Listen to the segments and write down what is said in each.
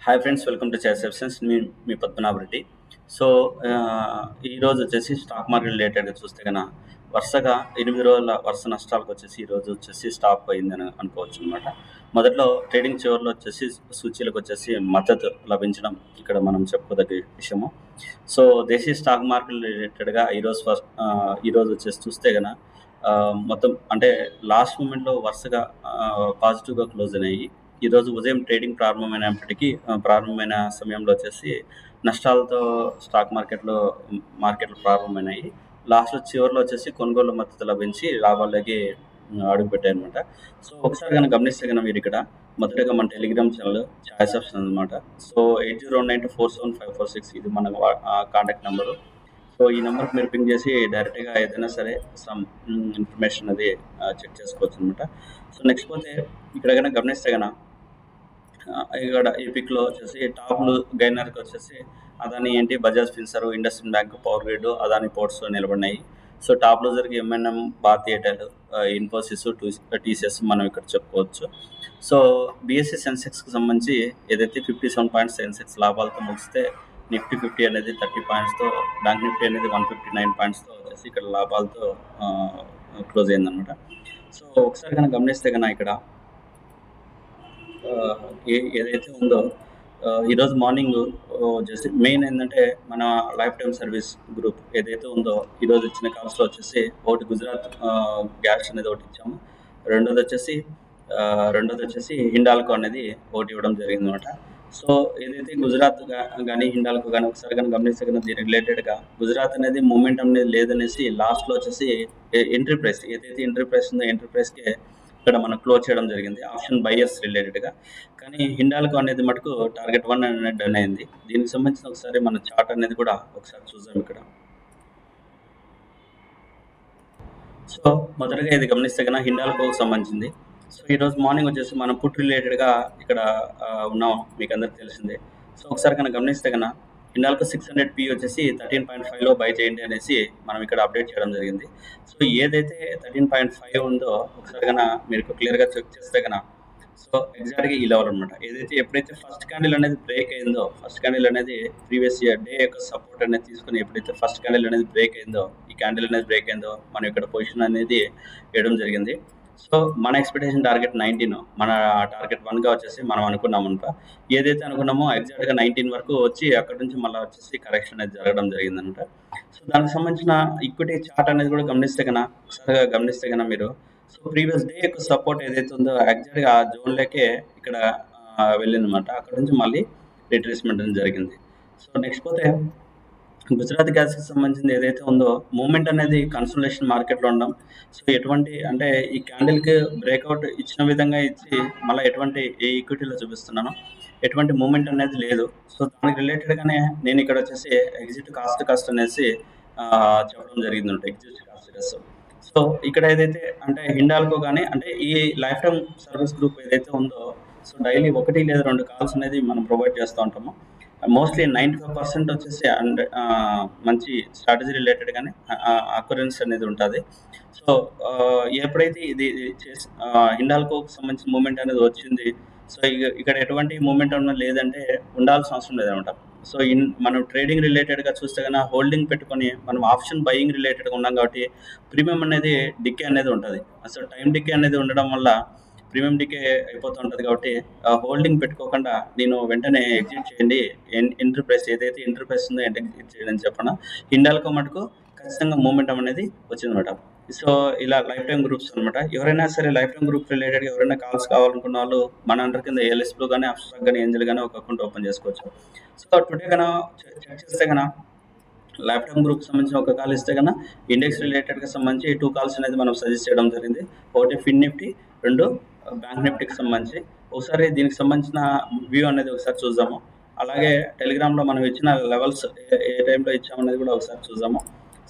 Hi friends, welcome to choice options. Me Padmanabha Reddy. So ఈరోజు వచ్చేసి stock market రిలేటెడ్గా చూస్తే కనుక వరుసగా 8 రోజుల వరుస నష్టాలకు వచ్చేసి ఈరోజు వచ్చేసి స్టాప్ అయిందని అనుకోవచ్చు అనమాట. మొదట్లో ట్రేడింగ్ చివరిలో వచ్చేసి సూచీలకు వచ్చేసి మద్దతు లభించడం ఇక్కడ మనం చెప్పుకోదగ్గ విషయము. సో దేశీయ స్టాక్ మార్కెట్ రిలేటెడ్గా ఈరోజు వచ్చేసి చూస్తే కనుక మొత్తం అంటే లాస్ట్ మూమెంట్లో వరుసగా పాజిటివ్గా క్లోజ్ అయినాయి. ఈరోజు ఉదయం ట్రేడింగ్ ప్రారంభమైన సమయంలో వచ్చేసి నష్టాలతో స్టాక్ మార్కెట్లు ప్రారంభమైనాయి. లాస్ట్లో చివరిలో వచ్చేసి కొనుగోలు మద్దతు లభించి లాభాల్లోకి అడుగుపెట్టాయి అనమాట. సో ఒకసారి కనుక గమనిస్తే కనుక మీరు ఇక్కడ మొదటగా మన టెలిగ్రామ్ ఛానల్ చాయిస్ ఆప్షన్ అనమాట. సో 8092475546 ఇది మన కాంటాక్ట్ నెంబరు. సో ఈ నెంబర్కి మీరు పింగ్ చేసి డైరెక్ట్గా ఏదైనా సరే సమ్ ఇన్ఫర్మేషన్ అది చెక్ చేసుకోవచ్చు అనమాట. సో నెక్స్ట్ పోతే ఇక్కడ కనుక గమనిస్తే కనుక ఇక్కడ ఈ పిక్లో వచ్చేసి టాప్లు గైనర్కి వచ్చేసి అదాని ఏంటి, Bajaj Finserv, IndusInd bank, power grid, Adani ports నిలబడినాయి. సో టాప్ లూజర్కి ఎంఎన్ఎం, భారత్ ఎయిర్టెల్, ఇన్ఫోసిస్, టీసీఎస్ మనం ఇక్కడ చెప్పుకోవచ్చు. సో బీఎస్సీ సెన్సెక్స్కి సంబంధించి ఏదైతే 57 పాయింట్స్ సెన్సెక్స్ లాభాలతో ముగిస్తే నిఫ్టీ 50 అనేది 30 పాయింట్స్తో, బ్యాంక్ నిఫ్టీ అనేది 159 పాయింట్స్తో వచ్చేసి ఇక్కడ లాభాలతో క్లోజ్ అయిందనమాట. సో ఒకసారి కనుక గమనిస్తే కనుక ఇక్కడ ఏదైతే ఉందో ఈరోజు మార్నింగ్ జస్ట్ మెయిన్ ఏంటంటే మన లైఫ్ టైమ్ సర్వీస్ గ్రూప్ ఏదైతే ఉందో ఈరోజు ఇచ్చిన కాల్స్లో వచ్చేసి ఒకటి గుజరాత్ గ్యాస్ అనేది ఒకటి ఇచ్చాము. రెండోది వచ్చేసి హిండాల్కో అనేది ఒకటి ఇవ్వడం జరిగింది అనమాట. సో ఏదైతే గుజరాత్ కానీ హిండాల్కో కానీ ఒకసారి కానీ గమనిస్తే కనుక దీని రిలేటెడ్గా గుజరాత్ అనేది మూమెంట్ అనేది లేదనేసి లాస్ట్లో వచ్చేసి ఎంట్రీ ప్రైస్ ఏదైతే ఎంట్రీ ప్రైస్ ఉందో ఎంట్రీ ప్రైస్కే ఇక్కడ మనం క్లోజ్ చేయడం జరిగింది ఆప్షన్ బయర్స్ రిలేటెడ్గా. కానీ హిండాల్కో అనేది మటుకు టార్గెట్ 1 అనేది డన్ అయింది. దీనికి సంబంధించిన ఒకసారి మన చార్ట్ అనేది కూడా ఒకసారి చూద్దాం ఇక్కడ. సో మొదటగా ఇది గమనిస్తే కన్నా హిండాల్కోకి సంబంధించింది. సో ఈరోజు మార్నింగ్ వచ్చేసి మనం పుట్ రిలేటెడ్గా ఇక్కడ ఉన్నాం, మీకు అందరికి తెలిసిందే. సో ఒకసారి కన్నా గమనిస్తే కన్నా హిండాల్కో 600 పి వచ్చేసి 13.5లో బై చేయండి అనేసి మనం ఇక్కడ అప్డేట్ చేయడం జరిగింది. సో ఏదైతే 13.5 ఉందో ఒకసారి కన్నా మీరు క్లియర్గా చెక్ చేస్తే కన్నా సో ఎగ్జాక్ట్గా ఈ లెవెల్ అనమాట. ఎప్పుడైతే ఫస్ట్ క్యాండిల్ అనేది బ్రేక్ అయిందో, ఫస్ట్ క్యాండిల్ అనేది ప్రీవియస్ ఇయర్ డే యొక్క సపోర్ట్ అనేది తీసుకుని ఎప్పుడైతే ఫస్ట్ క్యాండిల్ అనేది బ్రేక్ అయిందో, ఈ క్యాండిల్ అనేది బ్రేక్ అయిందో మనం ఇక్కడ పొజిషన్ అనేది వేయడం జరిగింది. సో మన ఎక్స్పెక్టేషన్ టార్గెట్ 19, మన టార్గెట్ 1గా వచ్చేసి మనం అనుకున్నాం అనమాట. ఏదైతే అనుకున్నామో ఎగ్జాక్ట్గా 19 వరకు వచ్చి అక్కడ నుంచి మళ్ళీ వచ్చేసి కరెక్షన్ అనేది జరగడం జరిగిందనమాట. సో దానికి సంబంధించిన ఈక్విటీ చార్ట్ అనేది కూడా గమనిస్తే కన్నా ఒకసారిగా గమనిస్తే కన్నా మీరు సో ప్రీవియస్ డే యొక్క సపోర్ట్ ఏదైతే ఉందో ఎగ్జాక్ట్గా ఆ జోన్లోకే ఇక్కడ వెళ్ళిందనమాట. అక్కడ నుంచి మళ్ళీ రిట్రేస్మెంట్ అనేది జరిగింది. సో నెక్స్ట్ పోతే గుజరాత్ గ్యాస్కి సంబంధించింది ఏదైతే ఉందో మూమెంట్ అనేది కన్సల్టేషన్ మార్కెట్లో ఉండడం. సో ఎటువంటి అంటే ఈ క్యాండిల్కి బ్రేక్అవుట్ ఇచ్చిన విధంగా ఇచ్చి మళ్ళీ ఎటువంటి ఏ ఈక్విటీలో చూపిస్తున్నాను ఎటువంటి మూమెంట్ అనేది లేదు. సో దానికి రిలేటెడ్గానే నేను ఇక్కడ వచ్చేసి ఎగ్జిట్ కాస్ట్ అనేసి చెప్పడం జరిగింది అనమాట, ఎగ్జిట్ కాస్ట్. సో ఇక్కడ ఏదైతే అంటే హిండాల్కో కానీ అంటే ఈ లైఫ్ టైమ్ సర్వీస్ గ్రూప్ ఏదైతే ఉందో సో డైలీ 1 లేదా 2 కాల్స్ అనేది మనం ప్రొవైడ్ చేస్తూ ఉంటాము. మోస్ట్లీ 95% వచ్చేసి అండ్ మంచి స్ట్రాటజీ రిలేటెడ్గానే అక్యురెన్స్ అనేది ఉంటుంది. సో ఎప్పుడైతే ఇది హిండాల్కోకి సంబంధించిన మూమెంట్ అనేది వచ్చింది, సో ఇక్కడ ఎటువంటి మూమెంట్ అన్న లేదంటే ఉండాల్సిన అవసరం లేదనమాట. సో మనం ట్రేడింగ్ రిలేటెడ్గా చూస్తే కన్నా హోల్డింగ్ పెట్టుకొని మనం ఆప్షన్ బయింగ్ రిలేటెడ్గా ఉన్నాం కాబట్టి ప్రీమియం అనేది డికే అనేది ఉంటుంది. సో టైం డికే అనేది ఉండడం వల్ల ప్రీమియం డికే అయిపోతూ ఉంటుంది కాబట్టి హోల్డింగ్ పెట్టుకోకుండా నేను వెంటనే ఎగ్జిట్ చేయండి, ఎంట్రీ ప్రైస్ ఏదైతే ఎంట్రీ ప్రైస్ ఉందో ఎగ్జిట్ చేయండి అని చెప్పిన హిండాల్కో మటుకు ఖచ్చితంగా మూమెంటం అనేది వచ్చిందన్నమాట. సో ఇలా లైఫ్ టైమ్ గ్రూప్స్ అనమాట. ఎవరైనా సరే లైఫ్ టైమ్ గ్రూప్ రిలేటెడ్గా ఎవరైనా కాల్స్ కావాలనుకున్న వాళ్ళు మన అండర్ కింద ఏఎల్ఎస్లో కానీ అబ్స్ట్రాక్ట్ కానీ ఏంజల్ కానీ ఒక అకౌంట్ ఓపెన్ చేసుకోవచ్చు. సో టుడే కన్నా చెక్ చేస్తే కన్నా లైఫ్ టైమ్ గ్రూప్ సంబంధించిన ఒక కాల్ ఇస్తే కన్నా ఇండెక్స్ రిలేటెడ్గా సంబంధించి 2 కాల్స్ అనేది మనం సజెస్ట్ చేయడం జరిగింది. ఒకటి ఫిన్ నిఫ్టీ, 2 బ్యాంక్ నిఫ్టీకి సంబంధించి. ఒకసారి దీనికి సంబంధించిన వ్యూ అనేది ఒకసారి చూద్దాము. అలాగే టెలిగ్రామ్లో మనం ఇచ్చిన లెవెల్స్ ఏ టైంలో ఇచ్చామనేది కూడా ఒకసారి చూద్దాము.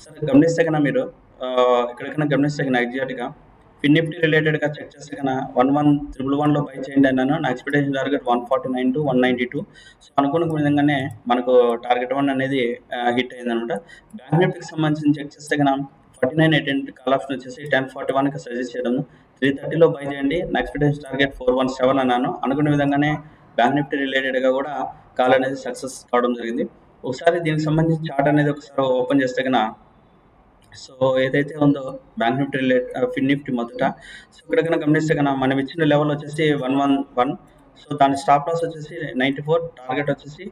సరే గమనిస్తే కన్నా మీరు ఎక్కడికైనా గమనిస్తే కన్నా ఎగ్జాక్ట్గా ఫిన్ నిఫ్టీ రిలేటెడ్గా చెక్ చేస్తే కన్నా 11,111లో బై చేయండి అన్నాను. నా ఎక్స్పెక్టేషన్ టార్గెట్ 149 to 192. సో అనుకున్న విధంగానే మనకు టార్గెట్ 1 అనేది హిట్ అయిందనమాట. బ్యాంక్ నిఫ్టీకి సంబంధించి చెక్ చేస్తే కన్నా 49.8 కాల్ ఆప్షన్ వచ్చేసి 1041కి సజెస్ట్ చేయడం, 330లో బై చేయండి. నా ఎక్స్పెక్టేషన్ టార్గెట్ 417 అన్నాను. అనుకున్న విధంగానే బ్యాంక్ నిఫ్టీ రిలేటెడ్గా కూడా కాల్ అనేది సక్సెస్ కావడం జరిగింది. ఒకసారి దీనికి సంబంధించి చార్ట్ అనేది ఒకసారి ఓపెన్ చేస్తే కన్నా, సో ఏదైతే ఉందో బ్యాంక్ నిఫ్టీ ఫిన్ నిఫ్టీ మొదట, సో ఇక్కడ కన్నా గమనిస్తే కన్నా మనం ఇచ్చిన లెవెల్ వచ్చేసి 111. సో దాని స్టాప్ లాస్ వచ్చేసి 94, టార్గెట్ వచ్చేసి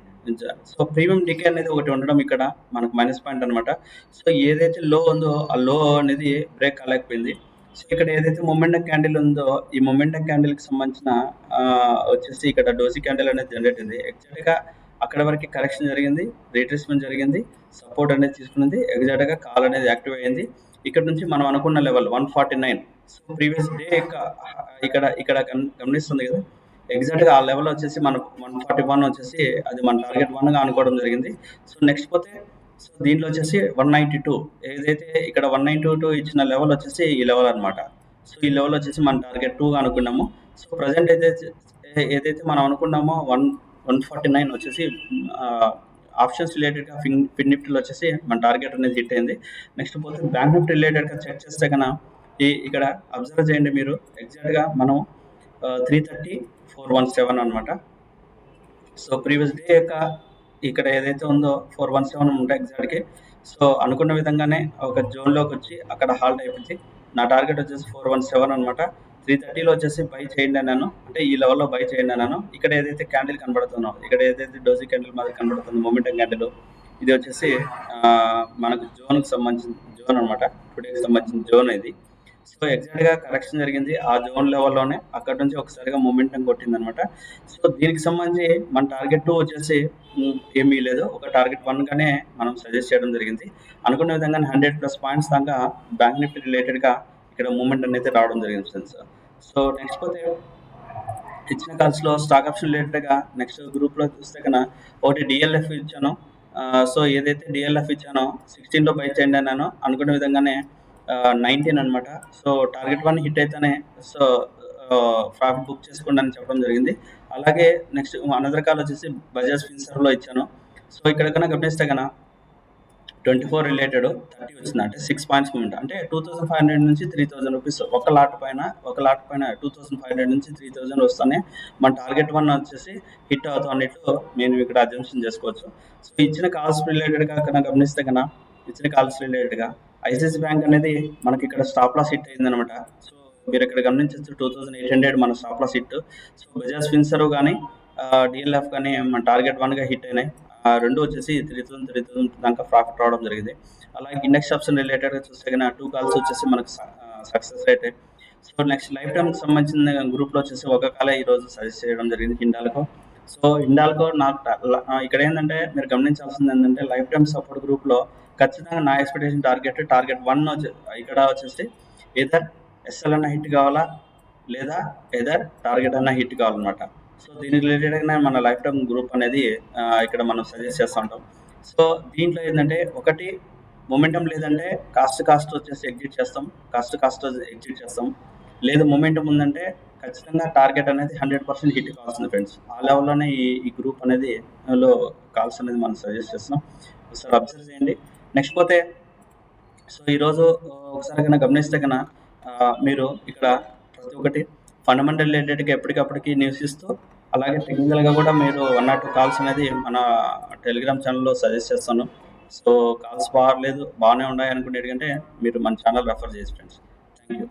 సో ప్రీమియం డికే అనేది ఒకటి ఉండడం ఇక్కడ మనకు మైనస్ పాయింట్ అనమాట. సో ఏదైతే లో ఉందో ఆ లో అనేది బ్రేక్ కాలేకపోయింది. సో ఇక్కడ ఏదైతే మొమెంటం క్యాండిల్ ఉందో ఈ మొమెంటం క్యాండిల్కి సంబంధించిన వచ్చేసి ఇక్కడ డోజీ క్యాండిల్ అనేది జనరేట్ అయింది. ఎగ్జాక్ట్గా అక్కడ వరకు కరెక్షన్ జరిగింది, రీట్రేస్మెంట్ జరిగింది, సపోర్ట్ అనేది తీసుకున్నది, ఎగ్జాక్ట్గా కాల్ అనేది యాక్టివ్ అయ్యింది. ఇక్కడ నుంచి మనం అనుకున్న లెవెల్ 149. సో ప్రీవియస్ డే ఇక్కడ ఇక్కడ గమనిస్తుంది కదా, ఎగ్జాక్ట్గా ఆ లెవెల్ వచ్చేసి మనకు 141 వచ్చేసి అది మన టార్గెట్ 1గా అనుకోవడం జరిగింది. సో నెక్స్ట్ పోతే సో దీంట్లో వచ్చేసి 192, ఏదైతే ఇక్కడ 192 ఇచ్చిన లెవెల్ వచ్చేసి ఈ లెవెల్ అనమాట. సో ఈ లెవెల్ వచ్చేసి మన టార్గెట్ 2గా అనుకున్నాము. సో ప్రజెంట్ ఏదైతే మనం అనుకున్నామో 149 వచ్చేసి ఆప్షన్స్ రిలేటెడ్గా ఫిన్ నిఫ్టీలో వచ్చేసి మన టార్గెట్ అనేది హిట్ అయింది. నెక్స్ట్ పోతే బ్యాంక్ నిఫ్టీ రిలేటెడ్గా చెక్ చేస్తే కన్నా ఇక్కడ అబ్జర్వ్ చేయండి మీరు, ఎగ్జాక్ట్గా మనం 330,417 అనమాట. సో ప్రీవియస్ డే యొక్క ఇక్కడ ఏదైతే ఉందో 417 ఉంటాయి ఎగ్జాక్ట్కి. సో అనుకున్న విధంగానే ఒక జోన్లోకి వచ్చి అక్కడ హాల్ట్ అయిపోయింది. నా టార్గెట్ వచ్చేసి 417 అనమాట. 330లో వచ్చేసి బై చేయండి అన్నాను, అంటే ఈ లెవెల్లో బై చేయండి అన్నాను. ఇక్కడ ఏదైతే క్యాండిల్ కనబడుతుందో, ఇక్కడ ఏదైతే డోజీ క్యాండిల్ మాది కనబడుతుందో మొమెంటం క్యాండిల్, ఇది వచ్చేసి మనకు జోన్కి సంబంధించిన జోన్ అనమాట, టుడేకి సంబంధించిన జోన్ ఇది. సో ఎగ్జాక్ట్గా కరెక్షన్ జరిగింది ఆ జోన్ లెవెల్లోనే, అక్కడ నుంచి ఒకసారిగా మొమెంటం కొట్టింది అనమాట. సో దీనికి సంబంధించి మన టార్గెట్ 2 వచ్చేసి ఏమీ లేదు, ఒక టార్గెట్ 1గానే మనం సజెస్ట్ చేయడం జరిగింది. అనుకున్న విధంగానే 100+ పాయింట్స్ దాకా బ్యాంక్ నిఫ్టీ రిలేటెడ్గా ఇక్కడ మూమెంట్ అనేది రావడం జరిగింది ఫ్రెండ్స్. సో నెక్స్ట్ పోతే ఇచ్చిన కాల్స్లో స్టాక్ ఆప్షన్ రిలేటెడ్గా నెక్స్ట్ గ్రూప్లో చూస్తే కన్నా ఒకటి డిఎల్ఎఫ్ ఇచ్చాను. సో ఏదైతే డిఎల్ఎఫ్ ఇచ్చానో 16లో బై చేయండి అన్నాను, అనుకున్న విధంగానే 19 అనమాట. సో టార్గెట్ 1 హిట్ అయితేనే సో ప్రాఫిట్ బుక్ చేసుకోండి అని చెప్పడం జరిగింది. అలాగే నెక్స్ట్ అనదర్ కాల్ వచ్చేసి బజాజ్ ఫిన్సర్వ్లో ఇచ్చాను. సో ఇక్కడ కన్నా గమనిస్తే కన్నా 24 రిలేటెడ్ 30 వచ్చింది, అంటే 6 పాయింట్స్ మూమెంట్, అంటే 2500 నుంచి 3000 రూపీస్ ఒక లాట్ పైన 2500 నుంచి 3000 వస్తానే మన టార్గెట్ 1 వచ్చేసి హిట్ అవుతాం అన్నట్టు నేను ఇక్కడ అజంప్షన్ చేసుకోవచ్చు. సో ఇచ్చిన కాల్స్ రిలేటెడ్గా కన్నా గమనిస్తే కన్నా ఇచ్చిన కాల్స్ రిలేటెడ్గా ఐసిఐసి బ్యాంక్ అనేది మనకి ఇక్కడ స్టాప్ లాస్ హిట్ అయిందనమాట. సో మీరు ఇక్కడ గమనించవచ్చు 2800 మన stop loss hit. So Bajaj Finserv కానీ డిఎల్ఎఫ్ కానీ మన టార్గెట్ 1గా హిట్ అయినాయి. రెండు వచ్చేసి 3000 దాకా ప్రాఫిట్ రావడం జరిగింది. అలాగే ఇండెక్స్ ఆప్షన్ రిలేటెడ్గా చూస్తే కన్నా 2 కాల్స్ వచ్చేసి మనకు success rate. So next life టైమ్కి సంబంధించిన గ్రూప్లో వచ్చేసి ఒక కాలే ఈరోజు సజెస్ట్ చేయడం జరిగింది హిండాల్కో. సో హిండాల్కో నాకు ఇక్కడ ఏంటంటే మీరు గమనించాల్సింది ఏంటంటే లైఫ్ టైమ్ సపోర్ట్ గ్రూప్లో ఖచ్చితంగా నా ఎక్స్పెక్టేషన్ టార్గెట్ 1 ఇక్కడ వచ్చేసి ఎదర్ ఎస్ఎల్ అన్న హిట్ కావాలా లేదా ఎదర్ టార్గెట్ అన్న హిట్ కావాలన్నమాట. సో దీనికి రిలేటెడ్గానే మన లైఫ్ టైమ్ గ్రూప్ అనేది ఇక్కడ మనం సజెస్ట్ చేస్తూ ఉంటాం. సో దీంట్లో ఏంటంటే ఒకటి మొమెంటం లేదంటే కాస్ట్ వచ్చేసి ఎగ్జిట్ చేస్తాం, ఎగ్జిట్ చేస్తాం. లేదు మొమెంటం ఉందంటే ఖచ్చితంగా టార్గెట్ అనేది 100% హిట్ కావాల్సింది ఫ్రెండ్స్. ఆ లెవెల్లోనే ఈ గ్రూప్ అనేది లో కాల్స్ అనేది మనం సజెస్ట్ చేస్తున్నాం. ఒకసారి అబ్జర్వ్ చేయండి. నెక్స్ట్ పోతే సో ఈరోజు ఒకసారి కన్నా గమనిస్తే కన్నా మీరు ఇక్కడ ప్రతి ఒక్కటి ఫండమెంటల్ రిలేటెడ్గా ఎప్పటికప్పటికి న్యూస్ ఇస్తూ అలాగే టెక్నికల్గా కూడా మీరు 1 or 2 కాల్స్ అనేది మన టెలిగ్రామ్ ఛానల్లో సజెస్ట్ చేస్తాను. సో కాల్స్ బాగానే ఉన్నాయి అనుకునేటంటే మీరు మన ఛానల్ రెఫర్ చేసి ఫ్రెండ్స్. Thank you.